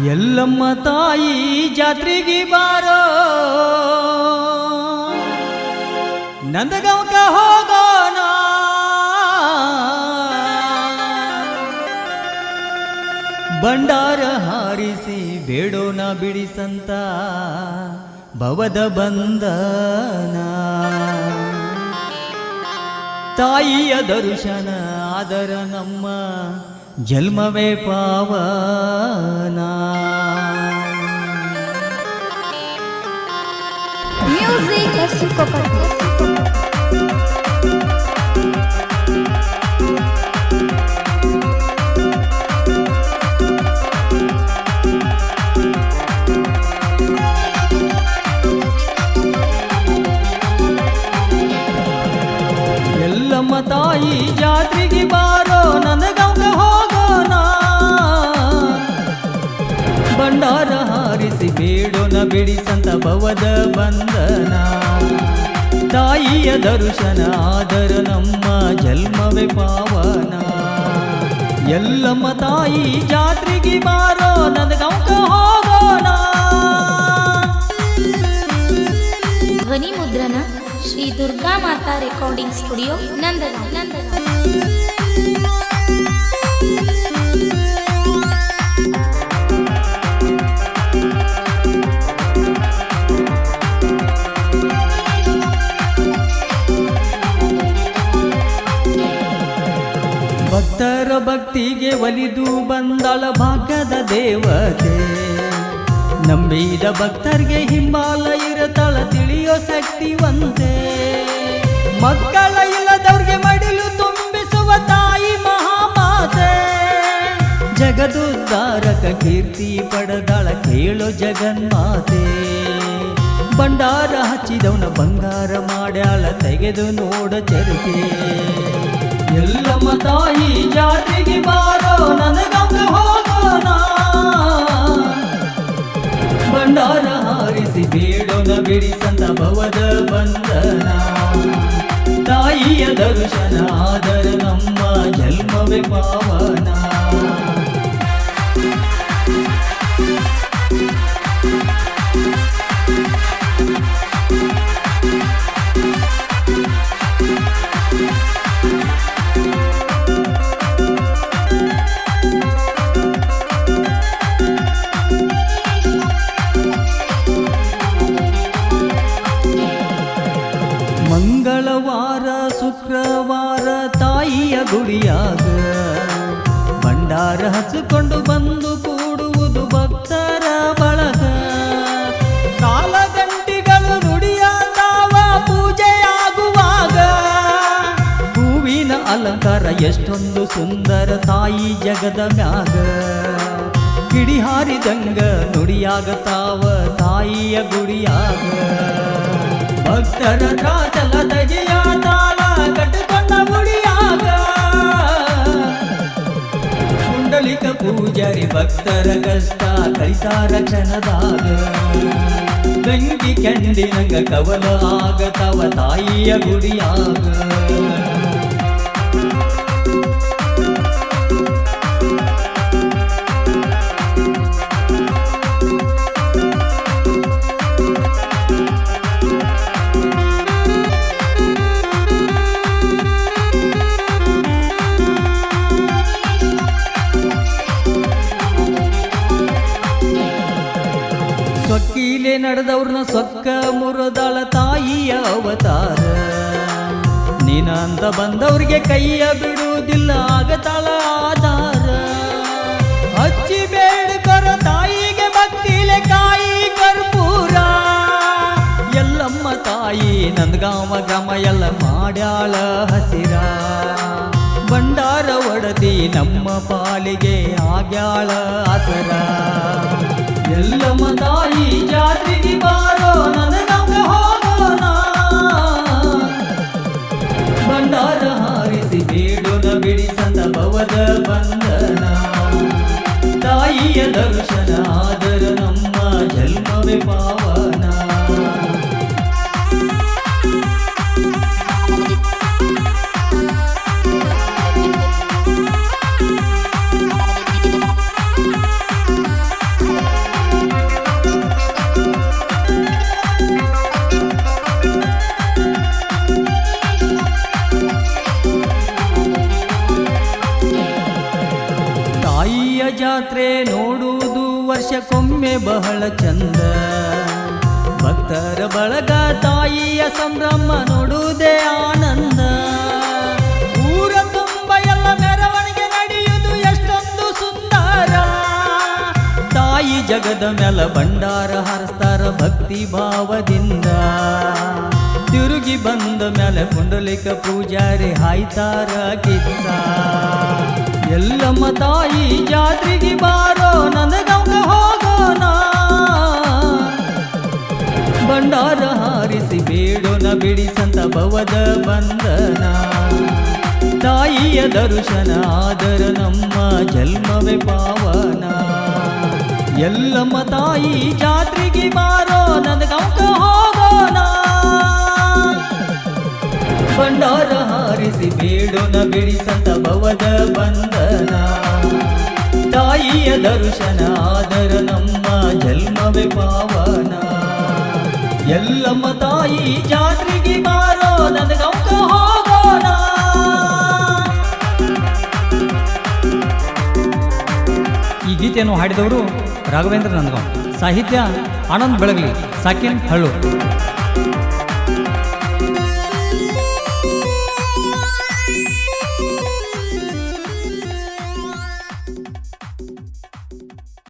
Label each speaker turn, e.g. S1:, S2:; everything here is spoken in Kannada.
S1: ಎಲ್ಲಮ್ಮ ತಾಯಿ ಜಾತ್ರೆಗೆ ಬಾರೋ ನಂದಗಾಂವಕ ಹೋಗೋಣ ಬಂಡಾರ ಹಾರಿಸಿ ಬೇಡೋಣ ಬಿಡಿಸಂತ ಭವದ ಬಂಧನ ತಾಯಿಯ ದರ್ಶನ ಆದರ ನಮ್ಮ ಜನ್ಮವೇ ಪಾವನ
S2: Music
S1: ಎಲ್ಲಮ್ಮ ತಾಯಿ ಜಾತ್ರೆಗೆ ಬಾರೋ ನಂದಗಾಂವಕ ಹೋಗೋಣ ಬಂಡಾರ ಹಾರಿಸಿ ಬೇಡೋಣ ಬಿಡಿಸಂತ ಭವದ ಬಂಧನ ತಾಯಿಯ ದರ್ಶನ ಆದರ ನಮ್ಮ ಜನ್ಮವೇ ಪಾವನ ಎಲ್ಲಮ್ಮ ತಾಯಿ ಜಾತ್ರೆಗೆ ಬಾರೋ ನಂದಗಾಂವಕ ಹೋಗೋಣ
S2: ಧ್ವನಿ ಮುದ್ರಣ ಶ್ರೀ ದುರ್ಗಾ ಮಾತಾ ರೆಕಾರ್ಡಿಂಗ್ ಸ್ಟುಡಿಯೋ ನಂದಗಾಂವ್.
S1: ಭಕ್ತರ ಭಕ್ತಿಗೆ ಒಲಿದು ಬಂದಳ ಭಾಗ್ಯದ ದೇವತೆ ನಂಬಿದ ಭಕ್ತರಿಗೆ ಹಿಂಬಾಲ ಇರತಳ ತಿಳಿಯೋ ಶಕ್ತಿವಂತೆ ಮಕ್ಕಳ ಇಲ್ಲದವ್ರಿಗೆ ಮಡಿಲು ತುಂಬಿಸುವ ತಾಯಿ ಮಹಾಮಾತೆ ಜಗದುದ್ಧಾರಕ ಕೀರ್ತಿ ಪಡೆದಳ ಕೇಳೋ ಜಗನ್ಮಾತೆ ಬಂಡಾರ ಹಚ್ಚಿದವನ ಬಂಗಾರ ಮಾಡ್ಯಾಳ ತೆಗೆದು ನೋಡ ಚರಿಕೆ ಎಲ್ಲಮ್ಮ ತಾಯಿ ಜಾತ್ರೆಗೆ ಬಾರೋ ನಂದಗಾಂವಕ ಹೋಗೋಣ ಬಂಡಾರ ಹಾರಿಸಿ ಬೇಡೋಣ ಬಿಡಿಸಂತ ಭವದ ಬಂಧನ ತಾಯಿಯ ದರ್ಶನ ಆದರ ನಮ್ಮ ಜನ್ಮವೇ ಪಾವನ ಮಂಗಳವಾರ ಶುಕ್ರವಾರ ತಾಯಿಯ ಗುಡಿಯಾಗ ಭಂಡಾರ ಹಚ್ಚಿಕೊಂಡು ಬಂದು ಕೂಡುವುದು ಭಕ್ತರ ಬಳಗ ಸಾಲ ಗಂಟಿಗಳು ನುಡಿಯಾದವ ಪೂಜೆಯಾಗುವಾಗ ಹೂವಿನ ಅಲಂಕಾರ ಎಷ್ಟೊಂದು ಸುಂದರ ತಾಯಿ ಜಗದ ಮ್ಯಾಗ ಕಿಡಿ ಹಾರಿದಂಗ ನುಡಿಯಾಗತಾವ ತಾಯಿಯ ಗುಡಿಯಾಗ ಭಕ್ತರ ದ್ರಾಚಲ ತೆಗೆಯ ತಾಳ ಕಟ್ಟಿಕೊಂಡ ಗುಡಿಯಾಗ ಕುಂಡಲಿಕ ಪೂಜಾರಿ ಭಕ್ತರ ಕಷ್ಟ ಕೈಸಾರ ಕ್ಷಣದಾಗ ಗಂಗಿ ಕೆಂಡಿನಂಗ ಕವಲ ಆಗತವ ತಾಯಿಯ ಗುಡಿಯಾಗ ಸೊಕ್ಕಿಲೆ ನಡೆದವ್ರನ್ನ ಸೊಕ್ಕ ಮುರದಳ ತಾಯಿಯ ಅವತಾರ ನೀನಂತ ಬಂದವ್ರಿಗೆ ಕೈಯ ಬಿಡುವುದಿಲ್ಲ ಆಗತಾಳ ಆಧಾರ ಹಚ್ಚಿ ಬೇಡ್ಕರ ತಾಯಿಗೆ ಭಕ್ತಿಲೆ ಕಾಯಿ ಕರ್ಪೂರ ಎಲ್ಲಮ್ಮ ತಾಯಿ ನಂದಗಾಂವ ಗ್ರಾಮ ಎಲ್ಲ ಮಾಡ್ಯಾಳ ಹಸಿರ ಬಂಡಾರ ಒಡದಿ ನಮ್ಮ ಪಾಲಿಗೆ ಆಗ್ಯಾಳ ಆಸರ ಎಲ್ಲಮ್ಮ ತಾಯಿ ಜಾತ್ರೆಗೆ ಬಾರೋ ನಂದಗಾಂವಕ ಹೋಗೋಣ ಬಂಡಾರ ಹಾರಿಸಿ ಬೇಡೋಣ ಬಿಡಿಸಂತ ಭವದ ಬಂಧನ ತಾಯಿಯ ದರ್ಶನ ಆದರ ನಮ್ಮ ಜನ್ಮವೇ ಪಾವನ ವರ್ಷಕ್ಕೊಮ್ಮೆ ಬಹಳ ಚಂದ ಭಕ್ತರ ಬಳಗ ತಾಯಿಯ ಸಂಭ್ರಮ ನೋಡುವುದೇ ಆನಂದ. ಊರ ತುಂಬ ಎಲ್ಲ ಮೆರವಣಿಗೆ ನಡೆಯುವುದು ಎಷ್ಟೊಂದು ಸುಂದರ. ತಾಯಿ ಜಗದ ಮ್ಯಾಲ ಭಂಡಾರ ಹಾರಿಸ್ತಾರ ಭಕ್ತಿ ಭಾವದಿಂದ. ತಿರುಗಿ ಬಂದ ಮೇಲೆ ಪುಂಡಲಿಕ ಪೂಜಾರಿ ಹಾಯ್ತಾರ ಕಿಚ್ಚ. ಎಲ್ಲಮ್ಮ ತಾಯಿ ಜಾತ್ರೆಗೆ ಬಾರೋ ನಂದಗಾಂವ್ಗೆ ಹೋಗೋಣ. ಭಂಡಾರ ಹಾರಿಸಿ ಬೇಡೋಣ ಬಿಡಿಸಂತ ಭವದ ಬಂಧನ. ತಾಯಿಯ ದರ್ಶನ ಆದರ ನಮ್ಮ ಜನ್ಮವೇ ಪಾವನ. ಎಲ್ಲಮ್ಮ ತಾಯಿ ಜಾತ್ರೆಗೆ ಬಾರೋ ನಂದಗಾಂವ್ಗೆ ಹೋಗೋಣ. ಭಂಡಾರ ಹಾರಿಸಿ ಬೇಡೋಣ ಬಿಡಿಸಂತ ಭವದ ಬಂಧನ. ತಾಯಿಯ ದರ್ಶನ ಆದರ ನಮ್ಮ ಜನ್ಮವೇ ಪಾವನ. ಎಲ್ಲಮ್ಮ ತಾಯಿ ಜಾತ್ರೆಗೆ ಬಾರೋ ನಂದಗಾಂವ್ಗೆ ಹೋಗೋಣ.
S3: ಈ ಗೀತೆಯನ್ನು ಹಾಡಿದವರು ರಾಘವೇಂದ್ರ ನಂದಗಾಂವ್, ಸಾಹಿತ್ಯ ಆನಂದ್ ಬೆಳಗಲಿ, ಸಾಕಿನ್ ಹಳ್ಳು.